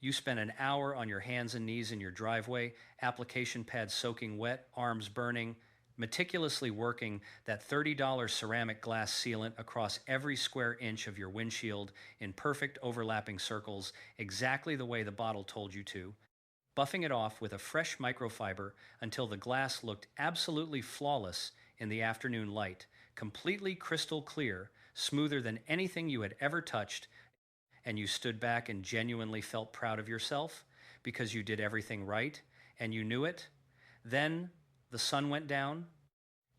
You spent an hour on your hands and knees in your driveway, application pad soaking wet, arms burning, meticulously working that $30 ceramic glass sealant across every square inch of your windshield in perfect overlapping circles, exactly the way the bottle told you to, buffing it off with a fresh microfiber until the glass looked absolutely flawless in the afternoon light, completely crystal clear, smoother than anything you had ever touched, and you stood back and genuinely felt proud of yourself because you did everything right and you knew it. Then the sun went down.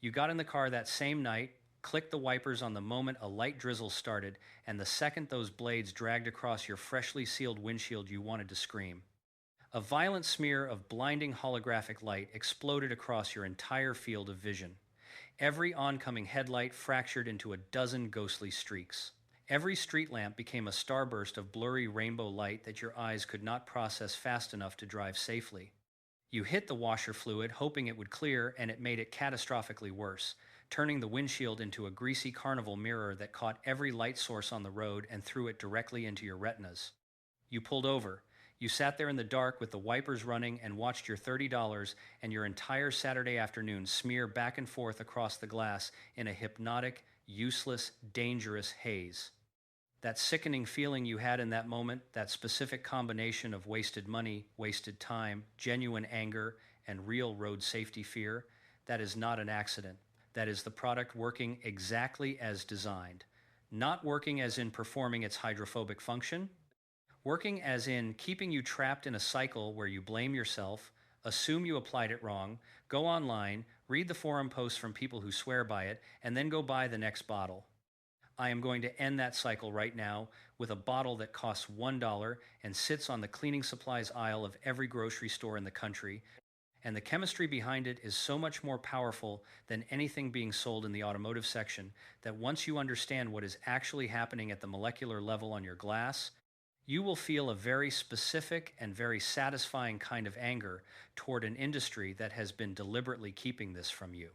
You got in the car that same night, clicked the wipers on the moment a light drizzle started, and the second those blades dragged across your freshly sealed windshield, you wanted to scream. A violent smear of blinding holographic light exploded across your entire field of vision. Every oncoming headlight fractured into a dozen ghostly streaks. Every street lamp became a starburst of blurry rainbow light that your eyes could not process fast enough to drive safely. You hit the washer fluid, hoping it would clear, and it made it catastrophically worse, turning the windshield into a greasy carnival mirror that caught every light source on the road and threw it directly into your retinas. You pulled over. You sat there in the dark with the wipers running and watched your $30 and your entire Saturday afternoon smear back and forth across the glass in a hypnotic, useless, dangerous haze. That sickening feeling you had in that moment, that specific combination of wasted money, wasted time, genuine anger, and real road safety fear, that is not an accident. That is the product working exactly as designed. Not working as in performing its hydrophobic function, working as in keeping you trapped in a cycle where you blame yourself, assume you applied it wrong, go online, read the forum posts from people who swear by it, and then go buy the next bottle. I am going to end that cycle right now with a bottle that costs $1 and sits on the cleaning supplies aisle of every grocery store in the country. And the chemistry behind it is so much more powerful than anything being sold in the automotive section that once you understand what is actually happening at the molecular level on your glass, you will feel a very specific and very satisfying kind of anger toward an industry that has been deliberately keeping this from you.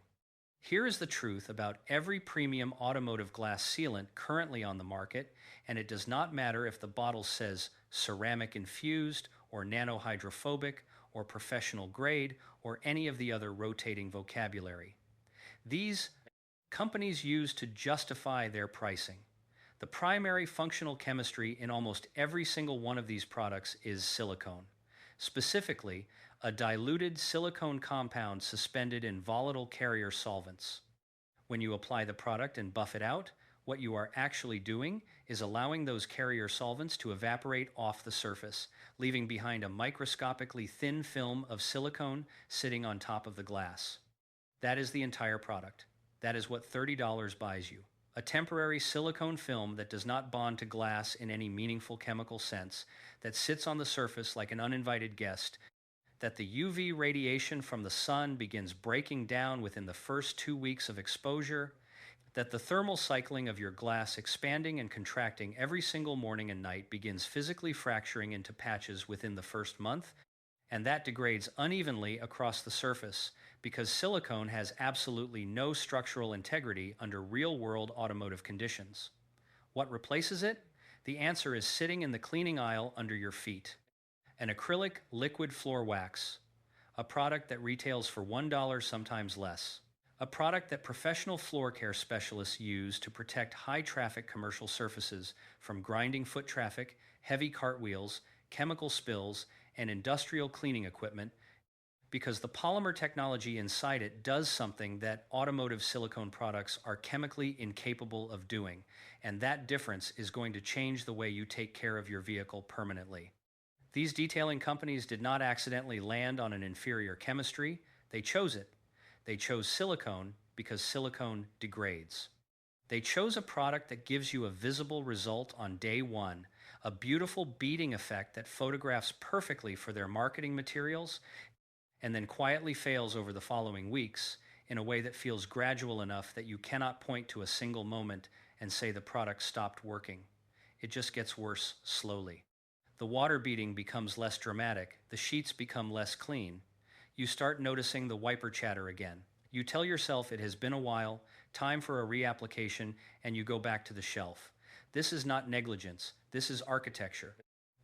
Here is the truth about every premium automotive glass sealant currently on the market, and it does not matter if the bottle says ceramic infused or nanohydrophobic or professional grade or any of the other rotating vocabulary. These companies use to justify their pricing. The primary functional chemistry in almost every single one of these products is silicone. Specifically, a diluted silicone compound suspended in volatile carrier solvents. When you apply the product and buff it out, what you are actually doing is allowing those carrier solvents to evaporate off the surface, leaving behind a microscopically thin film of silicone sitting on top of the glass. That is the entire product. That is what $30 buys you. A temporary silicone film that does not bond to glass in any meaningful chemical sense, that sits on the surface like an uninvited guest, that the UV radiation from the sun begins breaking down within the first 2 weeks of exposure, that the thermal cycling of your glass expanding and contracting every single morning and night begins physically fracturing into patches within the first month, and that degrades unevenly across the surface because silicone has absolutely no structural integrity under real-world automotive conditions. What replaces it? The answer is sitting in the cleaning aisle under your feet. An acrylic liquid floor wax, a product that retails for $1, sometimes less. A product that professional floor care specialists use to protect high-traffic commercial surfaces from grinding foot traffic, heavy cartwheels, chemical spills, and industrial cleaning equipment, because the polymer technology inside it does something that automotive silicone products are chemically incapable of doing, and that difference is going to change the way you take care of your vehicle permanently. These detailing companies did not accidentally land on an inferior chemistry, they chose it. They chose silicone because silicone degrades. They chose a product that gives you a visible result on day one, a beautiful beading effect that photographs perfectly for their marketing materials, and then quietly fails over the following weeks in a way that feels gradual enough that you cannot point to a single moment and say the product stopped working. It just gets worse slowly. The water beading becomes less dramatic, the sheets become less clean. You start noticing the wiper chatter again. You tell yourself it has been a while, time for a reapplication, and you go back to the shelf. This is not negligence, this is architecture.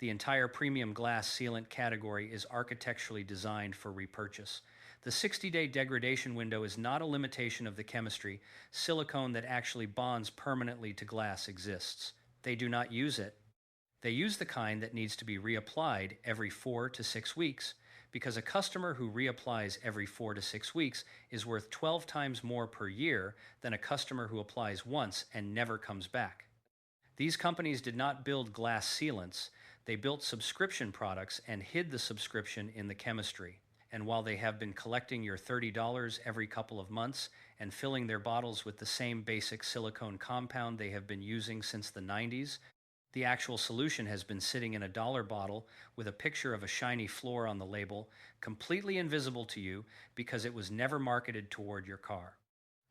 The entire premium glass sealant category is architecturally designed for repurchase. The 60-day degradation window is not a limitation of the chemistry. Silicone that actually bonds permanently to glass exists. They do not use it. They use the kind that needs to be reapplied every 4 to 6 weeks, because a customer who reapplies every 4 to 6 weeks is worth 12 times more per year than a customer who applies once and never comes back. These companies did not build glass sealants, they built subscription products and hid the subscription in the chemistry. And while they have been collecting your $30 every couple of months and filling their bottles with the same basic silicone compound they have been using since the 90s, the actual solution has been sitting in a dollar bottle with a picture of a shiny floor on the label, completely invisible to you because it was never marketed toward your car.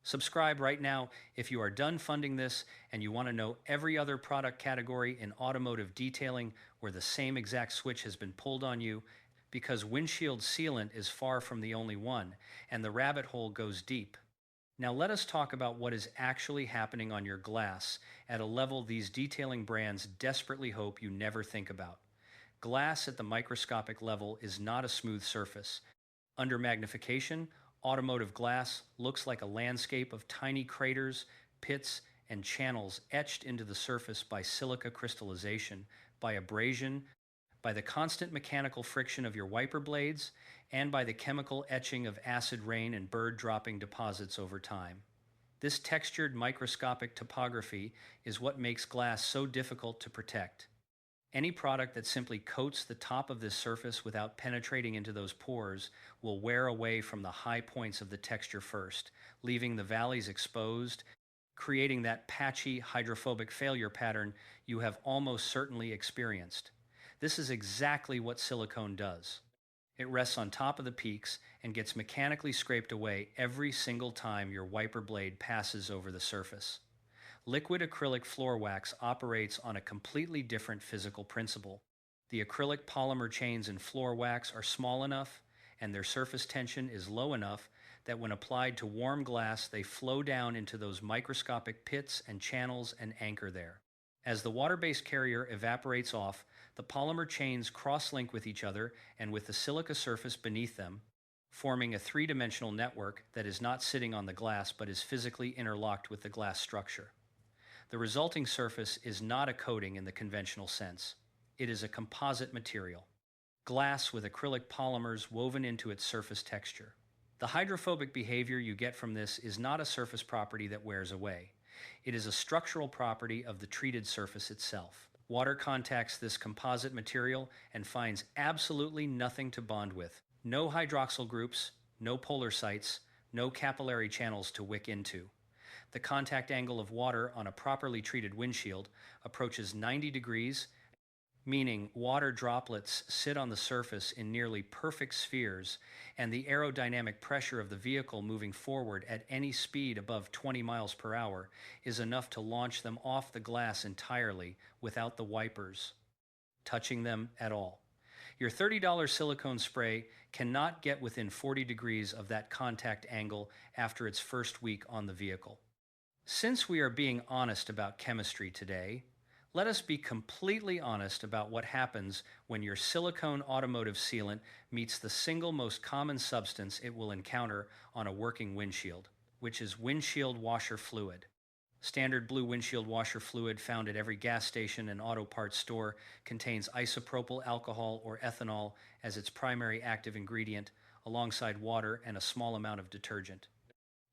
Subscribe right now if you are done funding this and you want to know every other product category in automotive detailing where the same exact switch has been pulled on you, because windshield sealant is far from the only one, and the rabbit hole goes deep. Now let us talk about what is actually happening on your glass at a level these detailing brands desperately hope you never think about. Glass at the microscopic level is not a smooth surface. Under magnification, automotive glass looks like a landscape of tiny craters, pits, and channels etched into the surface by silica crystallization, by abrasion, by the constant mechanical friction of your wiper blades, and by the chemical etching of acid rain and bird dropping deposits over time. This textured microscopic topography is what makes glass so difficult to protect. Any product that simply coats the top of this surface without penetrating into those pores will wear away from the high points of the texture first, leaving the valleys exposed, creating that patchy hydrophobic failure pattern you have almost certainly experienced. This is exactly what silicone does. It rests on top of the peaks and gets mechanically scraped away every single time your wiper blade passes over the surface. Liquid acrylic floor wax operates on a completely different physical principle. The acrylic polymer chains in floor wax are small enough and their surface tension is low enough that when applied to warm glass, they flow down into those microscopic pits and channels and anchor there. As the water-based carrier evaporates off, the polymer chains cross-link with each other and with the silica surface beneath them, forming a three-dimensional network that is not sitting on the glass but is physically interlocked with the glass structure. The resulting surface is not a coating in the conventional sense. It is a composite material, glass with acrylic polymers woven into its surface texture. The hydrophobic behavior you get from this is not a surface property that wears away. It is a structural property of the treated surface itself. Water contacts this composite material and finds absolutely nothing to bond with. No hydroxyl groups, no polar sites, no capillary channels to wick into. The contact angle of water on a properly treated windshield approaches 90 degrees, meaning water droplets sit on the surface in nearly perfect spheres, and the aerodynamic pressure of the vehicle moving forward at any speed above 20 miles per hour is enough to launch them off the glass entirely without the wipers touching them at all. Your $30 silicone spray cannot get within 40 degrees of that contact angle after its first week on the vehicle. Since we are being honest about chemistry today, let us be completely honest about what happens when your silicone automotive sealant meets the single most common substance it will encounter on a working windshield, which is windshield washer fluid. Standard blue windshield washer fluid found at every gas station and auto parts store contains isopropyl alcohol or ethanol as its primary active ingredient, alongside water and a small amount of detergent.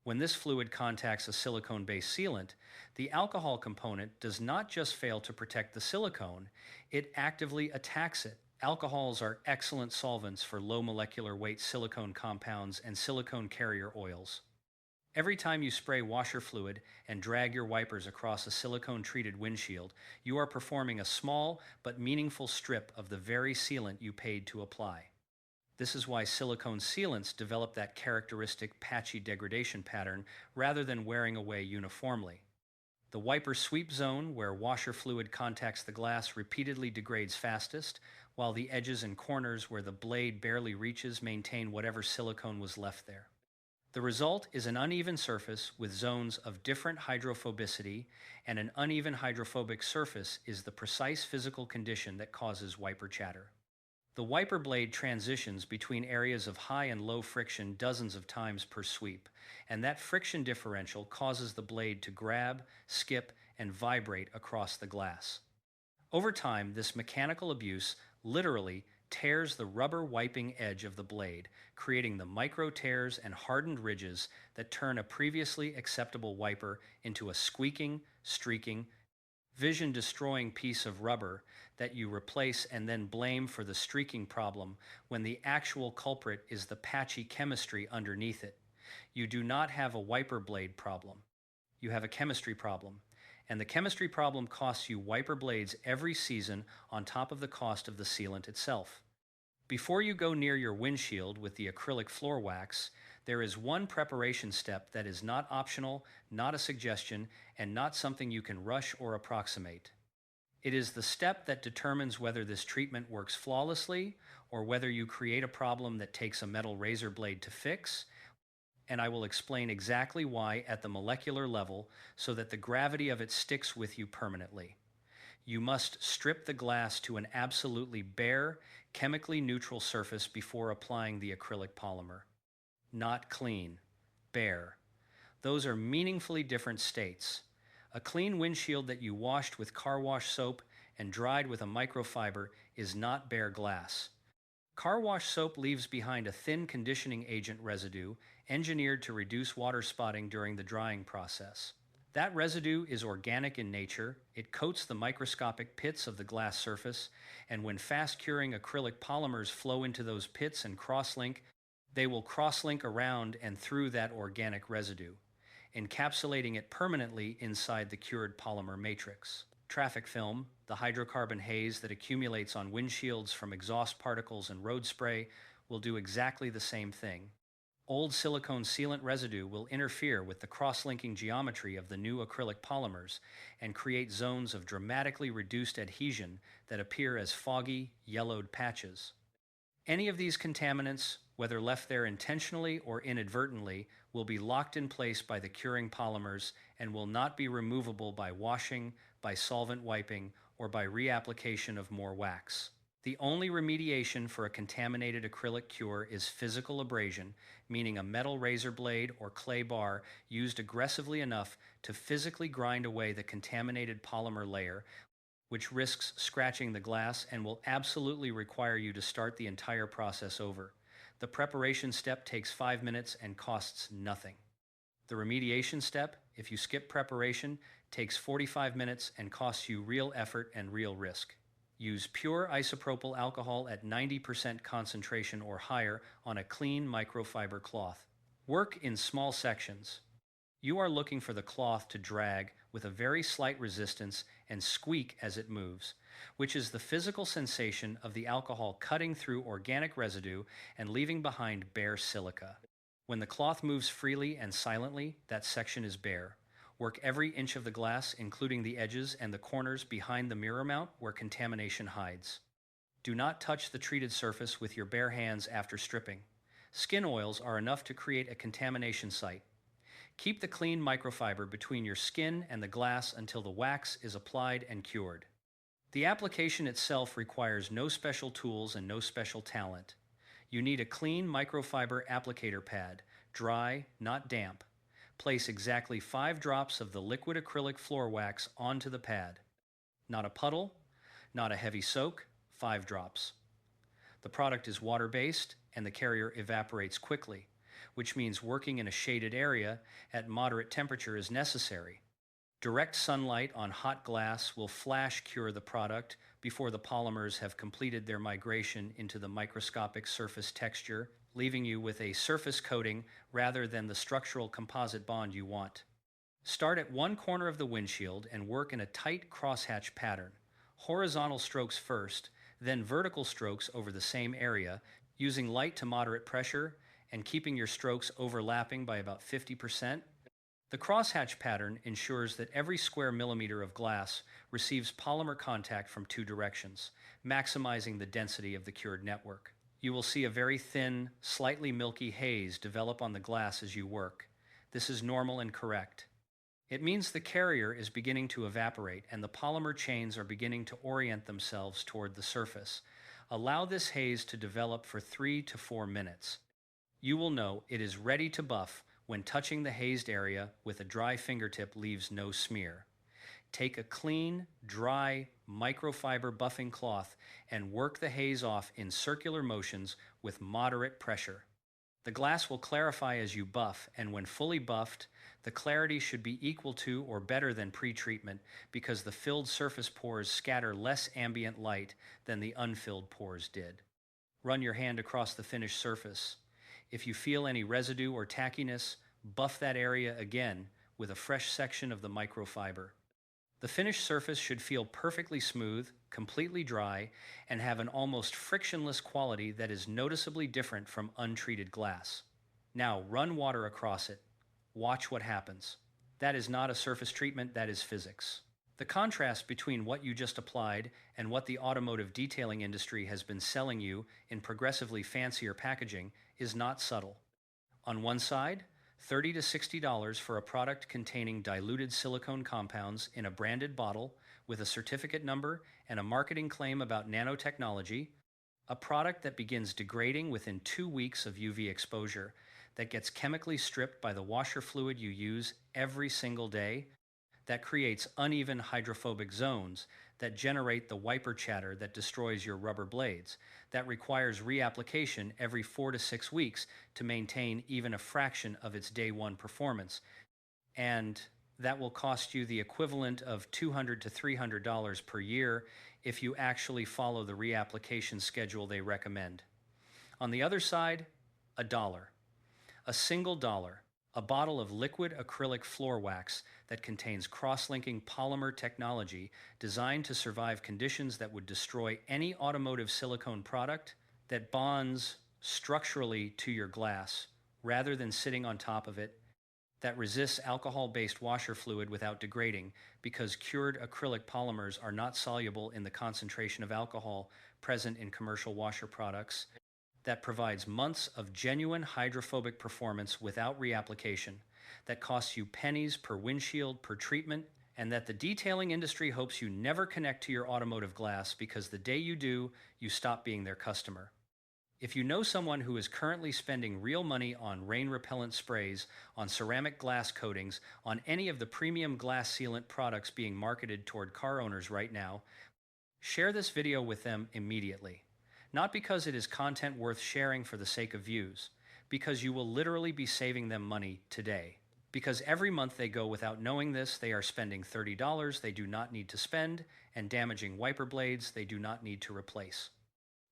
When this fluid contacts a silicone-based sealant, the alcohol component does not just fail to protect the silicone, it actively attacks it. Alcohols are excellent solvents for low molecular weight silicone compounds and silicone carrier oils. Every time you spray washer fluid and drag your wipers across a silicone-treated windshield, you are performing a small but meaningful strip of the very sealant you paid to apply. This is why silicone sealants develop that characteristic patchy degradation pattern rather than wearing away uniformly. The wiper sweep zone, where washer fluid contacts the glass, repeatedly degrades fastest, while the edges and corners where the blade barely reaches maintain whatever silicone was left there. The result is an uneven surface with zones of different hydrophobicity, and an uneven hydrophobic surface is the precise physical condition that causes wiper chatter. The wiper blade transitions between areas of high and low friction dozens of times per sweep, and that friction differential causes the blade to grab, skip, and vibrate across the glass. Over time, this mechanical abuse literally tears the rubber wiping edge of the blade, creating the micro tears and hardened ridges that turn a previously acceptable wiper into a squeaking, streaking, vision destroying piece of rubber that you replace and then blame for the streaking problem when the actual culprit is the patchy chemistry underneath it. You do not have a wiper blade problem. You have a chemistry problem. And the chemistry problem costs you wiper blades every season on top of the cost of the sealant itself. Before you go near your windshield with the acrylic floor wax, there is one preparation step that is not optional, not a suggestion, and not something you can rush or approximate. It is the step that determines whether this treatment works flawlessly or whether you create a problem that takes a metal razor blade to fix, and I will explain exactly why at the molecular level so that the gravity of it sticks with you permanently. You must strip the glass to an absolutely bare, chemically neutral surface before applying the acrylic polymer. Not clean, bare. Those are meaningfully different states. A clean windshield that you washed with car wash soap and dried with a microfiber is not bare glass. Car wash soap leaves behind a thin conditioning agent residue engineered to reduce water spotting during the drying process. That residue is organic in nature, it coats the microscopic pits of the glass surface, and when fast-curing acrylic polymers flow into those pits and cross-link, they will cross-link around and through that organic residue, encapsulating it permanently inside the cured polymer matrix. Traffic film, the hydrocarbon haze that accumulates on windshields from exhaust particles and road spray, will do exactly the same thing. Old silicone sealant residue will interfere with the cross-linking geometry of the new acrylic polymers and create zones of dramatically reduced adhesion that appear as foggy, yellowed patches. Any of these contaminants, whether left there intentionally or inadvertently, will be locked in place by the curing polymers and will not be removable by washing, by solvent wiping, or by reapplication of more wax. The only remediation for a contaminated acrylic cure is physical abrasion, meaning a metal razor blade or clay bar used aggressively enough to physically grind away the contaminated polymer layer, which risks scratching the glass and will absolutely require you to start the entire process over. The preparation step takes 5 minutes and costs nothing. The remediation step, if you skip preparation, takes 45 minutes and costs you real effort and real risk. Use pure isopropyl alcohol at 90% concentration or higher on a clean microfiber cloth. Work in small sections. You are looking for the cloth to drag with a very slight resistance and squeak as it moves, which is the physical sensation of the alcohol cutting through organic residue and leaving behind bare silica. When the cloth moves freely and silently, that section is bare. Work every inch of the glass, including the edges and the corners behind the mirror mount where contamination hides. Do not touch the treated surface with your bare hands after stripping. Skin oils are enough to create a contamination site. Keep the clean microfiber between your skin and the glass until the wax is applied and cured. The application itself requires no special tools and no special talent. You need a clean microfiber applicator pad, dry, not damp. Place exactly 5 drops of the liquid acrylic floor wax onto the pad. Not a puddle, not a heavy soak, 5 drops. The product is water-based and the carrier evaporates quickly, which means working in a shaded area at moderate temperature is necessary. Direct sunlight on hot glass will flash cure the product before the polymers have completed their migration into the microscopic surface texture, leaving you with a surface coating rather than the structural composite bond you want. Start at one corner of the windshield and work in a tight crosshatch pattern. Horizontal strokes first, then vertical strokes over the same area, using light to moderate pressure and keeping your strokes overlapping by about 50%. The crosshatch pattern ensures that every square millimeter of glass receives polymer contact from 2 directions, maximizing the density of the cured network. You will see a very thin, slightly milky haze develop on the glass as you work. This is normal and correct. It means the carrier is beginning to evaporate and the polymer chains are beginning to orient themselves toward the surface. Allow this haze to develop for 3 to 4 minutes. You will know it is ready to buff when touching the hazed area with a dry fingertip leaves no smear. Take a clean, dry, microfiber buffing cloth and work the haze off in circular motions with moderate pressure. The glass will clarify as you buff, and when fully buffed, the clarity should be equal to or better than pre-treatment because the filled surface pores scatter less ambient light than the unfilled pores did. Run your hand across the finished surface. If you feel any residue or tackiness, buff that area again with a fresh section of the microfiber. The finished surface should feel perfectly smooth, completely dry, and have an almost frictionless quality that is noticeably different from untreated glass. Now run water across it. Watch what happens. That is not a surface treatment, that is physics. The contrast between what you just applied and what the automotive detailing industry has been selling you in progressively fancier packaging is not subtle. On one side, $30 to $60 for a product containing diluted silicone compounds in a branded bottle with a certificate number and a marketing claim about nanotechnology, a product that begins degrading within 2 weeks of UV exposure, that gets chemically stripped by the washer fluid you use every single day, that creates uneven hydrophobic zones that generate the wiper chatter that destroys your rubber blades, that requires reapplication every 4 to 6 weeks to maintain even a fraction of its day one performance, and that will cost you the equivalent of $200 to $300 per year if you actually follow the reapplication schedule they recommend. On the other side, a dollar. A single dollar. A bottle of liquid acrylic floor wax that contains cross-linking polymer technology designed to survive conditions that would destroy any automotive silicone product, that bonds structurally to your glass rather than sitting on top of it, that resists alcohol-based washer fluid without degrading because cured acrylic polymers are not soluble in the concentration of alcohol present in commercial washer products, that provides months of genuine hydrophobic performance without reapplication, that costs you pennies per windshield per treatment, and that the detailing industry hopes you never connect to your automotive glass because the day you do, you stop being their customer. If you know someone who is currently spending real money on rain repellent sprays, on ceramic glass coatings, on any of the premium glass sealant products being marketed toward car owners right now, share this video with them immediately. Not because it is content worth sharing for the sake of views, because you will literally be saving them money today. Because every month they go without knowing this, they are spending $30 they do not need to spend and damaging wiper blades they do not need to replace.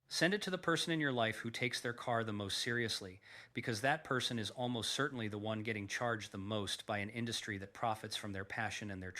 Send it to the person in your life who takes their car the most seriously, because that person is almost certainly the one getting charged the most by an industry that profits from their passion and their